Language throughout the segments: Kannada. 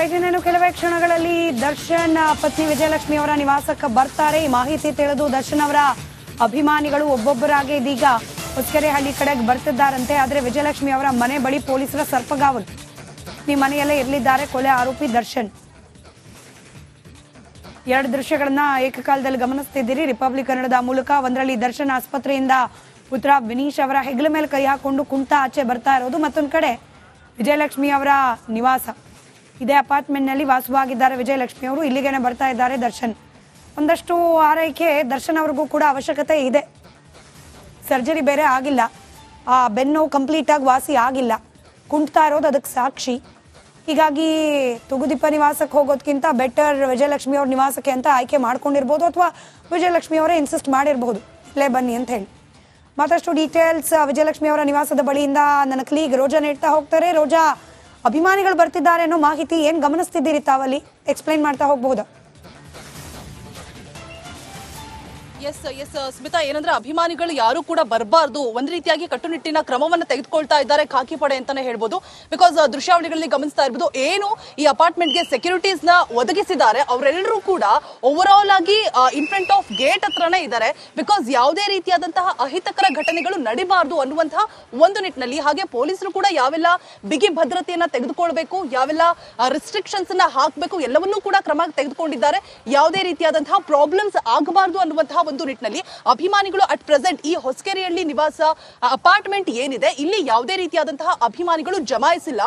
ಇನ್ನೇನು ಕೆಲವೇ ಕ್ಷಣಗಳಲ್ಲಿ ದರ್ಶನ್ ಪತ್ನಿ ವಿಜಯಲಕ್ಷ್ಮಿ ಅವರ ನಿವಾಸಕ್ಕೆ ಬರ್ತಾರೆ. ಈ ಮಾಹಿತಿ ತಿಳಿದು ದರ್ಶನ್ ಅವರ ಅಭಿಮಾನಿಗಳು ಒಬ್ಬೊಬ್ಬರಾಗಿ ಇದೀಗ ಹೊಸಕೆರೆಹಳ್ಳಿ ಕಡೆಗೆ ಬರ್ತಿದ್ದಾರಂತೆ. ಆದರೆ ವಿಜಯಲಕ್ಷ್ಮಿ ಅವರ ಮನೆ ಬಳಿ ಪೊಲೀಸರ ಸರ್ಪಗಾವಲು. ಈ ಮನೆಯಲ್ಲೇ ಇರಲಿದ್ದಾರೆ ಕೊಲೆ ಆರೋಪಿ ದರ್ಶನ್. ಎರಡು ದೃಶ್ಯಗಳನ್ನ ಏಕಕಾಲದಲ್ಲಿ ಗಮನಿಸ್ತಿದ್ದೀರಿ ರಿಪಬ್ಲಿಕ್ ಕನ್ನಡದ ಮೂಲಕ. ಒಂದರಲ್ಲಿ ದರ್ಶನ್ ಆಸ್ಪತ್ರೆಯಿಂದ ಪುತ್ರ ವಿನೀಶ್ ಅವರ ಹೆಗಲ ಮೇಲೆ ಕೈ ಹಾಕೊಂಡು ಕುಂಟ ಆಚೆ ಬರ್ತಾ ಇರೋದು, ಮತ್ತೊಂದು ಕಡೆ ವಿಜಯಲಕ್ಷ್ಮಿ ಅವರ ನಿವಾಸ. ಇದೇ ಅಪಾರ್ಟ್ಮೆಂಟ್ನಲ್ಲಿ ವಾಸವಾಗಿದ್ದಾರೆ ವಿಜಯಲಕ್ಷ್ಮಿ ಅವರು. ಇಲ್ಲಿಗೇನೆ ಬರ್ತಾ ಇದ್ದಾರೆ ದರ್ಶನ್. ಒಂದಷ್ಟು ಆರೈಕೆ ದರ್ಶನ್ ಅವ್ರಿಗೂ ಕೂಡ ಅವಶ್ಯಕತೆ ಇದೆ. ಸರ್ಜರಿ ಬೇರೆ ಆಗಿಲ್ಲ, ಆ ಬೆನ್ನು ಕಂಪ್ಲೀಟಾಗಿ ವಾಸಿ ಆಗಿಲ್ಲ, ಕುಂಟ್ತಾ ಇರೋದು ಅದಕ್ಕೆ ಸಾಕ್ಷಿ. ಹೀಗಾಗಿ ತುಗುದೀಪ ನಿವಾಸಕ್ಕೆ ಹೋಗೋದಕ್ಕಿಂತ ಬೆಟರ್ ವಿಜಯಲಕ್ಷ್ಮಿ ಅವ್ರ ನಿವಾಸಕ್ಕೆ ಅಂತ ಆಯ್ಕೆ ಮಾಡ್ಕೊಂಡಿರ್ಬೋದು, ಅಥವಾ ವಿಜಯಲಕ್ಷ್ಮಿ ಅವರೇ ಇನ್ಸಿಸ್ಟ್ ಮಾಡಿರ್ಬೋದು ಇಲ್ಲೇ ಬನ್ನಿ ಅಂತ ಹೇಳಿ. ಮತ್ತಷ್ಟು ಡೀಟೇಲ್ಸ್ ವಿಜಯಲಕ್ಷ್ಮಿ ಅವರ ನಿವಾಸದ ಬಳಿಯಿಂದ ನನ್ನ ಕ್ಲೀಗ್ ರೋಜಾ ನೀಡ್ತಾ ಹೋಗ್ತಾರೆ. ರೋಜಾ, ಅಭಿಮಾನಿಗಳು ಬರ್ತಿದ್ದಾರೆ ಅನ್ನೋ ಮಾಹಿತಿ ಏನು ಗಮನಿಸ್ತಿದ್ದೀರಿ ತಾವಲ್ಲಿ? ಎಕ್ಸ್ಪ್ಲೈನ್ ಮಾಡ್ತಾ ಹೋಗಬಹುದಾ? ಎಸ್ ಸ್ಮಿತಾ, ಏನಂದ್ರೆ ಅಭಿಮಾನಿಗಳು ಯಾರು ಕೂಡ ಬರಬಾರ್ದು, ಒಂದ್ ರೀತಿಯಾಗಿ ಕಟ್ಟುನಿಟ್ಟಿನ ಕ್ರಮವನ್ನು ತೆಗೆದುಕೊಳ್ತಾ ಇದ್ದಾರೆ ಖಾಕಿ ಪಡೆ ಅಂತಾನೆ ಹೇಳ್ಬೋದು. ಬಿಕಾಸ್ ದೃಶ್ಯಾವಳಿಗಳಲ್ಲಿ ಗಮನಿಸ್ತಾ ಇರ್ಬೋದು, ಏನು ಈ ಅಪಾರ್ಟ್ಮೆಂಟ್ಗೆ ಸೆಕ್ಯೂರಿಟೀಸ್ ನ ಒದಗಿಸಿದ್ದಾರೆ ಅವರೆಲ್ಲರೂ ಕೂಡ ಓವರ್ ಆಲ್ ಆಗಿ ಇನ್ ಫ್ರಂಟ್ ಆಫ್ ಗೇಟ್ ಹತ್ರನೇ ಇದ್ದಾರೆ. ಬಿಕಾಸ್ ಯಾವುದೇ ರೀತಿಯಾದಂತಹ ಅಹಿತಕರ ಘಟನೆಗಳು ನಡಿಬಾರ್ದು ಅನ್ನುವಂತಹ ಒಂದು ನಿಟ್ಟಿನಲ್ಲಿ, ಹಾಗೆ ಪೊಲೀಸರು ಕೂಡ ಯಾವೆಲ್ಲ ಬಿಗಿ ಭದ್ರತೆಯನ್ನ ತೆಗೆದುಕೊಳ್ಬೇಕು, ಯಾವೆಲ್ಲ ರಿಸ್ಟ್ರಿಕ್ಷನ್ಸ್ ನ ಹಾಕಬೇಕು ಎಲ್ಲವನ್ನೂ ಕೂಡ ಕ್ರಮ ತೆಗೆದುಕೊಂಡಿದ್ದಾರೆ. ಯಾವುದೇ ರೀತಿಯಾದಂತಹ ಪ್ರಾಬ್ಲಮ್ಸ್ ಆಗಬಾರ್ದು ಅನ್ನುವಂತಹ ಒಂದು ನಿಟ್ಟಿನಲ್ಲಿ ಅಭಿಮಾನಿಗಳು ಅಟ್ ಪ್ರೆಸೆಂಟ್ ಈ ಹೊಸಕೆರೆಹಳ್ಳಿ ನಿವಾಸ ಅಪಾರ್ಟ್ಮೆಂಟ್ ಏನಿದೆ ಇಲ್ಲಿ ಯಾವುದೇ ರೀತಿಯಾದಂತಹ ಅಭಿಮಾನಿಗಳು ಜಮಾಯಿಸಿಲ್ಲ.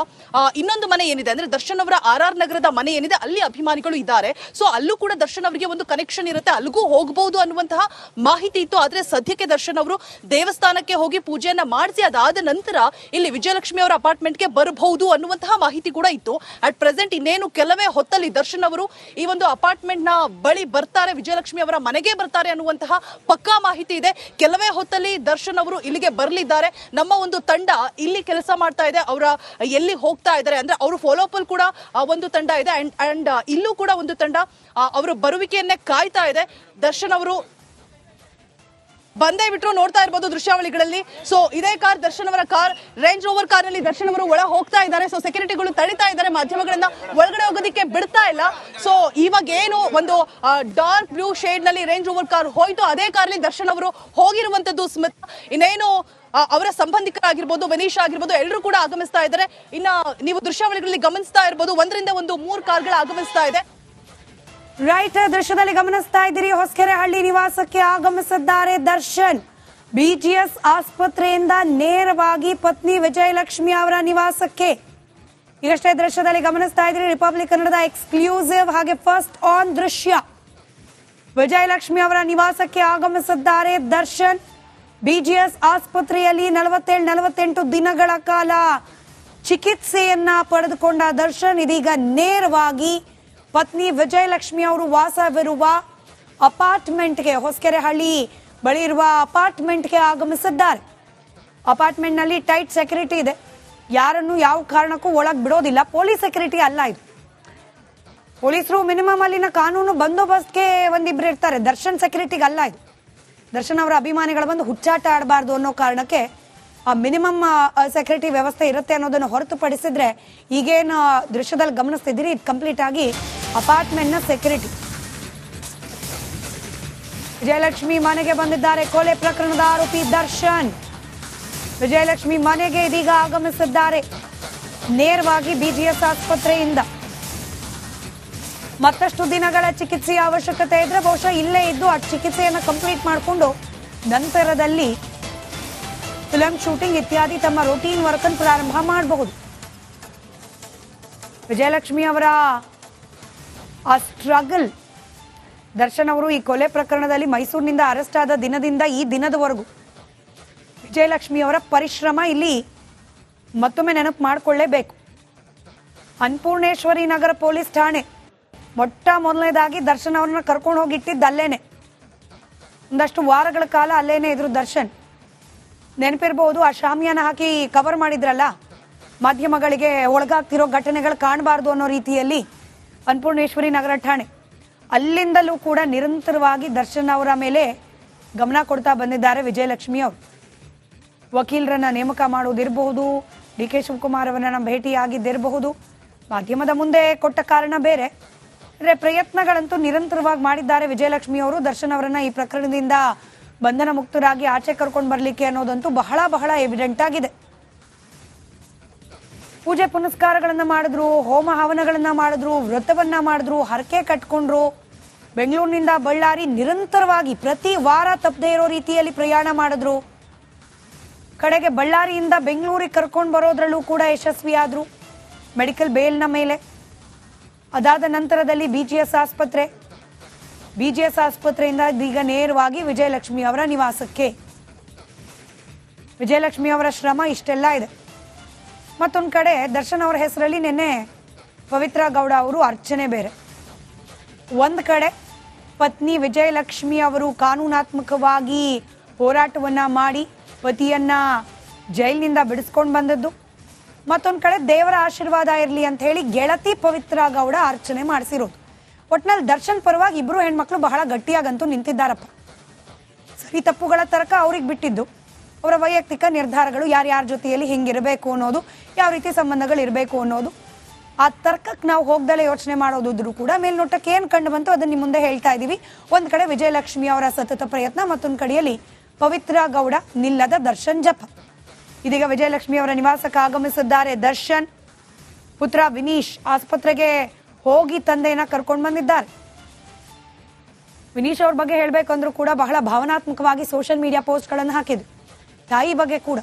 ಇನ್ನೊಂದು ಮನೆ ಏನಿದೆ ಅಂದ್ರೆ ದರ್ಶನ್ ಅವರ RR ನಗರದ ಮನೆ ಏನಿದೆ ಅಲ್ಲಿ ಅಭಿಮಾನಿಗಳು ಇದ್ದಾರೆ. ಸೊ ಅಲ್ಲೂ ಕೂಡ ದರ್ಶನ್ ಅವರಿಗೆ ಒಂದು ಕನೆಕ್ಷನ್ ಇರುತ್ತೆ, ಅಲ್ಲಿಗೂ ಹೋಗಬಹುದು ಅನ್ನುವಂತಹ ಮಾಹಿತಿ ಇತ್ತು. ಆದ್ರೆ ಸದ್ಯಕ್ಕೆ ದರ್ಶನ್ ಅವರು ದೇವಸ್ಥಾನಕ್ಕೆ ಹೋಗಿ ಪೂಜೆಯನ್ನ ಮಾಡಿಸಿ ಅದಾದ ನಂತರ ಇಲ್ಲಿ ವಿಜಯಲಕ್ಷ್ಮಿ ಅವರ ಅಪಾರ್ಟ್ಮೆಂಟ್ಗೆ ಬರಬಹುದು ಅನ್ನುವಂತಹ ಮಾಹಿತಿ ಕೂಡ ಇತ್ತು. ಅಟ್ ಪ್ರೆಸೆಂಟ್ ಇನ್ನೇನು ಕೆಲವೇ ಹೊತ್ತಲ್ಲಿ ದರ್ಶನ್ ಅವರು ಈ ಒಂದು ಅಪಾರ್ಟ್ಮೆಂಟ್ ನ ಬಳಿ ಬರ್ತಾರೆ, ವಿಜಯಲಕ್ಷ್ಮಿ ಅವರ ಮನೆಗೆ ಬರ್ತಾರೆ ಅನ್ನುವಂತಹ ಪಕ್ಕಾ ಮಾಹಿತಿ ಇದೆ. ಕೆಲವೇ ಹೊತ್ತಲ್ಲಿ ದರ್ಶನ್ ಅವರು ಇಲ್ಲಿಗೆ ಬರಲಿದ್ದಾರೆ. ನಮ್ಮ ಒಂದು ತಂಡ ಇಲ್ಲಿ ಕೆಲಸ ಮಾಡ್ತಾ ಇದೆ, ಅವರ ಎಲ್ಲಿ ಹೋಗ್ತಾ ಇದ್ದಾರೆ ಅಂದ್ರೆ ಅವರು ಫಾಲೋ ಅಪ್ ಅಲ್ಲಿ ಕೂಡ ಒಂದು ತಂಡ ಇದೆ ಅಂಡ್ ಇಲ್ಲೂ ಕೂಡ ಒಂದು ತಂಡ ಅವರ ಬರುವಿಕೆಯನ್ನೇ ಕಾಯ್ತಾ ಇದೆ. ದರ್ಶನ್ ಅವರು ಬಂದೇ ಬಿಟ್ರು, ನೋಡ್ತಾ ಇರಬಹುದು ದೃಶ್ಯಾವಳಿಗಳಲ್ಲಿ. ಸೊ ಇದೇ ಕಾರ್ ದರ್ಶನ್ ಅವರ ಕಾರ್, ರೇಂಜ್ ರೋವರ್ ಕಾರ್ ನಲ್ಲಿ ದರ್ಶನ್ ಅವರು ಒಳ ಹೋಗ್ತಾ ಇದ್ದಾರೆ. ಸೊ ಸೆಕ್ಯೂರಿಟಿಗಳು ತಡಿತಾ ಇದ್ದಾರೆ, ಮಾಧ್ಯಮಗಳನ್ನ ಒಳಗಡೆ ಹೋಗೋದಕ್ಕೆ ಬಿಡ್ತಾ ಇಲ್ಲ. ಸೊ ಇವಾಗ ಏನು ಒಂದು ಡಾರ್ಕ್ ಬ್ಲೂ ಶೇಡ್ ನಲ್ಲಿ ರೇಂಜ್ ರೋವರ್ ಕಾರ್ ಹೋಯ್ತು, ಅದೇ ಕಾರ್ಲಿ ದರ್ಶನ್ ಅವರು ಹೋಗಿರುವಂತದ್ದು. ಸ್ಮಿತ್, ಇನ್ನೇನು ಅವರ ಸಂಬಂಧಿಕರಾಗಿರ್ಬೋದು, ವಿನೀಶ್ ಆಗಿರ್ಬೋದು, ಎಲ್ಲರೂ ಕೂಡ ಆಗಮಿಸ್ತಾ ಇದ್ದಾರೆ. ಇನ್ನ ನೀವು ದೃಶ್ಯಾವಳಿಗಳಲ್ಲಿ ಗಮನಿಸ್ತಾ ಇರಬಹುದು, 1 ಕಾರ್ಗಳು ಆಗಮಿಸ್ತಾ ಇದೆ. ರೈಟ್, ದೃಶ್ಯದಲ್ಲಿ ಗಮನಿಸ್ತಾ ಇದ್ದೀರಿ ಹೊಸಕೆರೆಹಳ್ಳಿ ನಿವಾಸಕ್ಕೆ ಆಗಮಿಸಿದ್ದಾರೆ ದರ್ಶನ್. BGS ಆಸ್ಪತ್ರೆಯಿಂದ ನೇರವಾಗಿ ಪತ್ನಿ ವಿಜಯಲಕ್ಷ್ಮಿ ಅವರ ನಿವಾಸಕ್ಕೆ. ಈಗಷ್ಟೇ ದೃಶ್ಯದಲ್ಲಿ ಗಮನಿಸ್ತಾ ಇದ್ದೀರಿ ರಿಪಬ್ಲಿಕ್ ಕನ್ನಡದ ಎಕ್ಸ್ಕ್ಲೂಸಿವ್ ಹಾಗೆ ಫಸ್ಟ್ ಆನ್ ದೃಶ್ಯ. ವಿಜಯಲಕ್ಷ್ಮಿ ಅವರ ನಿವಾಸಕ್ಕೆ ಆಗಮಿಸಿದ್ದಾರೆ ದರ್ಶನ್. BGS ಆಸ್ಪತ್ರೆಯಲ್ಲಿ 47-48 ದಿನಗಳ ಕಾಲ ಚಿಕಿತ್ಸೆಯನ್ನ ಪಡೆದುಕೊಂಡ ದರ್ಶನ್ ಇದೀಗ ನೇರವಾಗಿ ಪತ್ನಿ ವಿಜಯಲಕ್ಷ್ಮಿ ಅವರು ವಾಸವಿರುವ ಅಪಾರ್ಟ್ಮೆಂಟ್ಗೆ, ಹೊಸಕೆರೆಹಳ್ಳಿ ಬಳಿ ಇರುವ ಅಪಾರ್ಟ್ಮೆಂಟ್ಗೆ ಆಗಮಿಸಿದ್ದಾರೆ. ಅಪಾರ್ಟ್ಮೆಂಟ್ನಲ್ಲಿ ಟೈಟ್ ಸೆಕ್ಯೂರಿಟಿ ಇದೆ, ಯಾರನ್ನು ಯಾವ ಕಾರಣಕ್ಕೂ ಒಳಗೆ ಬಿಡೋದಿಲ್ಲ. ಪೊಲೀಸ್ ಸೆಕ್ಯೂರಿಟಿ ಅಲ್ಲ ಇದು. ಪೊಲೀಸರು ಮಿನಿಮಮ್ ಅಲ್ಲಿನ ಕಾನೂನು ಬಂದೋಬಸ್ತ್ಗೆ ಒಂದಿಬ್ರು ಇರ್ತಾರೆ, ದರ್ಶನ್ ಸೆಕ್ಯೂರಿಟಿಗೆ ಅಲ್ಲ ಇದು. ದರ್ಶನ್ ಅವರ ಅಭಿಮಾನಿಗಳು ಬಂದು ಹುಚ್ಚಾಟ ಆಡಬಾರ್ದು ಅನ್ನೋ ಕಾರಣಕ್ಕೆ ಆ ಮಿನಿಮಮ್ ಸೆಕ್ಯೂರಿಟಿ ವ್ಯವಸ್ಥೆ ಇರುತ್ತೆ ಅನ್ನೋದನ್ನು ಹೊರತುಪಡಿಸಿದ್ರೆ ಈಗೇನು ದೃಶ್ಯದಲ್ಲಿ ಗಮನಿಸ್ತಿದ್ದೀರಿ ಇದು ಕಂಪ್ಲೀಟ್ ಆಗಿ ಅಪಾರ್ಟ್ಮೆಂಟ್ನ ಸೆಕ್ಯೂರಿಟಿ. ವಿಜಯಲಕ್ಷ್ಮಿ ಮನೆಗೆ ಬಂದಿದ್ದಾರೆ ಕೊಲೆ ಪ್ರಕರಣದ ಆರೋಪಿ ದರ್ಶನ್. ವಿಜಯಲಕ್ಷ್ಮಿ ಮನೆಗೆ ಇದೀಗ ಆಗಮಿಸಿದ್ದಾರೆ ನೇರವಾಗಿ BGS ಆಸ್ಪತ್ರೆಯಿಂದ. ಮತ್ತಷ್ಟು ದಿನಗಳ ಚಿಕಿತ್ಸೆಯ ಅವಶ್ಯಕತೆ ಇದ್ರೆ ಬಹುಶಃ ಇಲ್ಲೇ ಇದ್ದು ಆ ಚಿಕಿತ್ಸೆಯನ್ನು ಕಂಪ್ಲೀಟ್ ಮಾಡಿಕೊಂಡು ನಂತರದಲ್ಲಿ ಫಿಲಂ ಶೂಟಿಂಗ್ ಇತ್ಯಾದಿ ತಮ್ಮ ರೂಟೀನ್ ವರ್ಕ್ ಅನ್ನು ಪ್ರಾರಂಭ ಮಾಡಬಹುದು. ವಿಜಯಲಕ್ಷ್ಮಿ ಅವರ ಆ ಸ್ಟ್ರಗಲ್, ದರ್ಶನ್ ಅವರು ಈ ಕೊಲೆ ಪ್ರಕರಣದಲ್ಲಿ ಮೈಸೂರಿನಿಂದ ಅರೆಸ್ಟ್ ಆದ ದಿನದಿಂದ ಈ ದಿನದವರೆಗೂ ವಿಜಯಲಕ್ಷ್ಮಿ ಅವರ ಪರಿಶ್ರಮ ಇಲ್ಲಿ ಮತ್ತೊಮ್ಮೆ ನೆನಪು ಮಾಡಿಕೊಳ್ಳೇಬೇಕು. ಅನ್ನಪೂರ್ಣೇಶ್ವರಿ ನಗರ ಪೊಲೀಸ್ ಠಾಣೆ ಮೊಟ್ಟ ಮೊದಲನೇದಾಗಿ ದರ್ಶನ್ ಅವ್ರನ್ನ ಕರ್ಕೊಂಡು ಹೋಗಿ ಇಟ್ಟಿದ್ದು ಅಲ್ಲೇನೆ. ಒಂದಷ್ಟು ವಾರಗಳ ಕಾಲ ಅಲ್ಲೇನೆ ಇದ್ರು ದರ್ಶನ್. ನೆನಪಿರ್ಬೋದು, ಆ ಶಾಮಿಯಾನ ಹಾಕಿ ಕವರ್ ಮಾಡಿದ್ರಲ್ಲ, ಮಾಧ್ಯಮಗಳಿಗೆ ಒಳಗಾಗ್ತಿರೋ ಘಟನೆಗಳು ಕಾಣಬಾರ್ದು ಅನ್ನೋ ರೀತಿಯಲ್ಲಿ ಅನ್ನಪೂರ್ಣೇಶ್ವರಿ ನಗರ ಠಾಣೆ. ಅಲ್ಲಿಂದಲೂ ಕೂಡ ನಿರಂತರವಾಗಿ ದರ್ಶನ್ ಅವರ ಮೇಲೆ ಗಮನ ಕೊಡ್ತಾ ಬಂದಿದ್ದಾರೆ ವಿಜಯಲಕ್ಷ್ಮಿ ಅವರು. ವಕೀಲರನ್ನ ನೇಮಕ ಮಾಡೋದಿರಬಹುದು, ಡಿ ಕೆ ಶಿವಕುಮಾರ್ ಅವರನ್ನ ಭೇಟಿಯಾಗಿದ್ದಿರಬಹುದು, ಮಾಧ್ಯಮದ ಮುಂದೆ ಕೊಟ್ಟ ಕಾರಣ ಬೇರೆ, ಅಂದರೆ ಪ್ರಯತ್ನಗಳಂತೂ ನಿರಂತರವಾಗಿ ಮಾಡಿದ್ದಾರೆ ವಿಜಯಲಕ್ಷ್ಮಿ ಅವರು ದರ್ಶನ್ ಅವರನ್ನ ಈ ಪ್ರಕರಣದಿಂದ ಬಂಧನ ಮುಕ್ತರಾಗಿ ಆಚೆ ಕರ್ಕೊಂಡು ಬರಲಿಕ್ಕೆ ಅನ್ನೋದಂತೂ ಬಹಳ ಬಹಳ ಎವಿಡೆಂಟ್ ಆಗಿದೆ. ಪೂಜೆ ಪುನಸ್ಕಾರಗಳನ್ನ ಮಾಡಿದ್ರು, ಹೋಮ ಹವನಗಳನ್ನ ಮಾಡಿದ್ರು, ವ್ರತವನ್ನ ಮಾಡಿದ್ರು, ಹರಕೆ ಕಟ್ಕೊಂಡ್ರು. ಬೆಂಗಳೂರಿನಿಂದ ಬಳ್ಳಾರಿ ನಿರಂತರವಾಗಿ ಪ್ರತಿ ವಾರ ತಪ್ಪದೇ ಇರೋ ರೀತಿಯಲ್ಲಿ ಪ್ರಯಾಣ ಮಾಡಿದ್ರು. ಕಡೆಗೆ ಬಳ್ಳಾರಿಯಿಂದ ಬೆಂಗಳೂರಿಗೆ ಕರ್ಕೊಂಡು ಬರೋದ್ರಲ್ಲೂ ಕೂಡ ಯಶಸ್ವಿಯಾದ್ರು ಮೆಡಿಕಲ್ ಬೇಲ್ನ ಮೇಲೆ. ಅದಾದ ನಂತರದಲ್ಲಿ BGS ಆಸ್ಪತ್ರೆಯಿಂದ ಈಗ ನೇರವಾಗಿ ವಿಜಯಲಕ್ಷ್ಮಿ ಅವರ ನಿವಾಸಕ್ಕೆ. ವಿಜಯಲಕ್ಷ್ಮಿ ಅವರ ಶ್ರಮ ಇಷ್ಟೆಲ್ಲ ಇದೆ. ಮತ್ತೊಂದು ಕಡೆ ದರ್ಶನ್ ಅವರ ಹೆಸರಲ್ಲಿ ನಿನ್ನೆ ಪವಿತ್ರ ಗೌಡ ಅವರು ಅರ್ಚನೆ ಬೇರೆ. ಒಂದು ಕಡೆ ಪತ್ನಿ ವಿಜಯಲಕ್ಷ್ಮಿ ಅವರು ಕಾನೂನಾತ್ಮಕವಾಗಿ ಹೋರಾಟವನ್ನ ಮಾಡಿ ಪತಿಯನ್ನ ಜೈಲಿನಿಂದ ಬಿಡಿಸ್ಕೊಂಡು ಬಂದದ್ದು. ಮತ್ತೊಂದು ಕಡೆ ದೇವರ ಆಶೀರ್ವಾದ ಇರಲಿ ಅಂತ ಹೇಳಿ ಗೆಳತಿ ಪವಿತ್ರ ಗೌಡ ಅರ್ಚನೆ ಮಾಡಿಸಿರೋದು. ಒಟ್ನಲ್ಲಿ ದರ್ಶನ್ ಪರವಾಗಿ ಇಬ್ರು ಹೆಣ್ಮಕ್ಳು ಬಹಳ ಗಟ್ಟಿಯಾಗಂತೂ ನಿಂತಿದ್ದಾರಪ್ಪ. ಸರಿ ತಪ್ಪುಗಳ ತರ್ಕ ಅವ್ರಿಗೆ ಬಿಟ್ಟಿದ್ದು, ಅವರ ವೈಯಕ್ತಿಕ ನಿರ್ಧಾರಗಳು ಯಾರ್ಯಾರ ಜೊತೆಯಲ್ಲಿ ಹಿಂಗಿರಬೇಕು ಅನ್ನೋದು, ಯಾವ ರೀತಿ ಸಂಬಂಧಗಳು ಇರಬೇಕು ಅನ್ನೋದು, ಆ ತರ್ಕಕ್ಕೆ ನಾವು ಹೋಗ್ದಲೇ ಯೋಚನೆ ಮಾಡೋದಿದ್ರು ಕೂಡ ಮೇಲ್ನೋಟಕ್ಕೆ ಏನು ಕಂಡು ಬಂತು ಅದನ್ನ ನಿಮ್ಮ ಮುಂದೆ ಹೇಳ್ತಾ ಇದ್ದೀವಿ. ಒಂದು ಕಡೆ ವಿಜಯಲಕ್ಷ್ಮಿ ಅವರ ಸತತ ಪ್ರಯತ್ನ, ಮತ್ತೊಂದು ಕಡೆಯಲ್ಲಿ ಪವಿತ್ರ ಗೌಡ ನಿಲ್ಲದ ದರ್ಶನ್ ಜಪ. ಇದೀಗ ವಿಜಯಲಕ್ಷ್ಮಿ ಅವರ ನಿವಾಸಕ್ಕೆ ಆಗಮಿಸಿದ್ದಾರೆ ದರ್ಶನ್. ಪುತ್ರ ವಿನೀಶ್ ಆಸ್ಪತ್ರೆಗೆ ಹೋಗಿ ತಂದೆಯನ್ನ ಕರ್ಕೊಂಡು ಬಂದಿದ್ದಾರೆ. ವಿನೀಶ್ ಅವ್ರ ಬಗ್ಗೆ ಹೇಳಬೇಕಂದ್ರೂ ಕೂಡ ಬಹಳ ಭಾವನಾತ್ಮಕವಾಗಿ ಸೋಷಿಯಲ್ ಮೀಡಿಯಾ ಪೋಸ್ಟ್ಗಳನ್ನು ಹಾಕಿದ್ರು. ತಾಯಿ ಬಗ್ಗೆ ಕೂಡ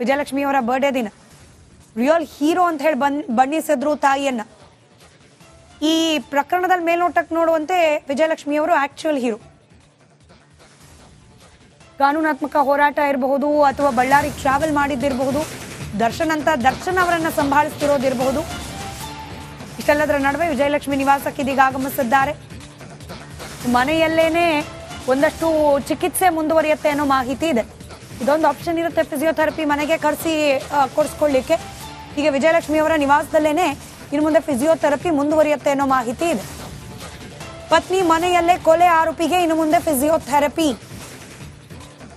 ವಿಜಯಲಕ್ಷ್ಮಿ ಅವರ ಬರ್ಡೇ ದಿನ ರಿಯಲ್ ಹೀರೋ ಅಂತ ಹೇಳಿ ಬಣ್ಣಿಸಿದ್ರು ತಾಯಿಯನ್ನ. ಈ ಪ್ರಕರಣದಲ್ಲಿ ಮೇಲ್ನೋಟಕ್ಕೆ ನೋಡುವಂತೆ ವಿಜಯಲಕ್ಷ್ಮಿ ಅವರು ಆಕ್ಚುಯಲ್ ಹೀರೋ. ಕಾನೂನಾತ್ಮಕ ಹೋರಾಟ ಇರಬಹುದು ಅಥವಾ ಬಳ್ಳಾರಿ ಟ್ರಾವೆಲ್ ಮಾಡಿದ್ದಿರಬಹುದು, ದರ್ಶನ್ ಅವರನ್ನ ಸಂಭಾಳಿಸ್ತಿರೋದಿರಬಹುದು. ಇಷ್ಟೆಲ್ಲದರ ನಡುವೆ ವಿಜಯಲಕ್ಷ್ಮಿ ನಿವಾಸಕ್ಕೆ ಇದೀಗ ಆಗಮಿಸಿದ್ದಾರೆ. ಮನೆಯಲ್ಲೇನೆ ಒಂದಷ್ಟು ಚಿಕಿತ್ಸೆ ಮುಂದುವರಿಯುತ್ತೆ ಅನ್ನೋ ಮಾಹಿತಿ ಇದೆ. ಇದೊಂದು ಆಪ್ಷನ್ ಇರುತ್ತೆ ಫಿಸಿಯೋಥೆರಪಿ ಮನೆಗೆ ಕರೆಸಿ ಕೊಡಿಸ್ಕೊಳ್ಳಿಕ್ಕೆ. ಈಗ ವಿಜಯಲಕ್ಷ್ಮಿ ಅವರ ನಿವಾಸದಲ್ಲೇನೆ ಇನ್ನು ಮುಂದೆ ಫಿಸಿಯೋಥೆರಪಿ ಮುಂದುವರಿಯುತ್ತೆ ಅನ್ನೋ ಮಾಹಿತಿ ಇದೆ. ಪತ್ನಿ ಮನೆಯಲ್ಲೇ ಕೊಲೆ ಆರೋಪಿಗೆ ಇನ್ನು ಮುಂದೆ ಫಿಸಿಯೋಥೆರಪಿ.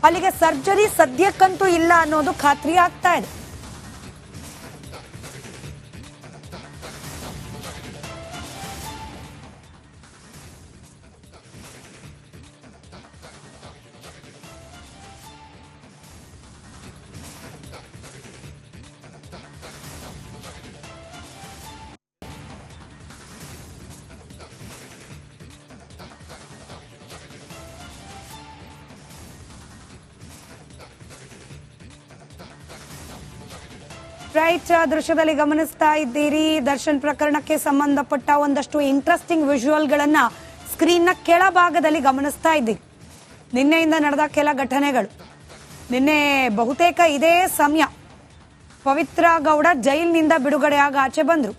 ಅಲ್ಲಿಗೆ ಸರ್ಜರಿ ಸದ್ಯಕ್ಕಂತೂ ಇಲ್ಲ ಅನ್ನೋದು ಖಾತ್ರಿ ಆಗ್ತಾ ಇದೆ. ರೈಟ್, ದೃಶ್ಯದಲ್ಲಿ ಗಮನಿಸ್ತಾ ಇದ್ದೀರಿ ದರ್ಶನ್ ಪ್ರಕರಣಕ್ಕೆ ಸಂಬಂಧಪಟ್ಟ ಒಂದಷ್ಟು ಇಂಟ್ರೆಸ್ಟಿಂಗ್ ವಿಜುವಲ್ಗಳನ್ನ ಸ್ಕ್ರೀನ್ನ ಕೆಳಭಾಗದಲ್ಲಿ ಗಮನಿಸ್ತಾ ಇದ್ದೀರಿ. ನಿನ್ನೆಯಿಂದ ನಡೆದ ಕೆಲ ಘಟನೆಗಳು. ನಿನ್ನೆ ಬಹುತೇಕ ಇದೇ ಸಮಯ ಪವಿತ್ರ ಗೌಡ ಜೈಲಿನಿಂದ ಬಿಡುಗಡೆಯಾಗಿ ಆಚೆ ಬಂದ್ರು.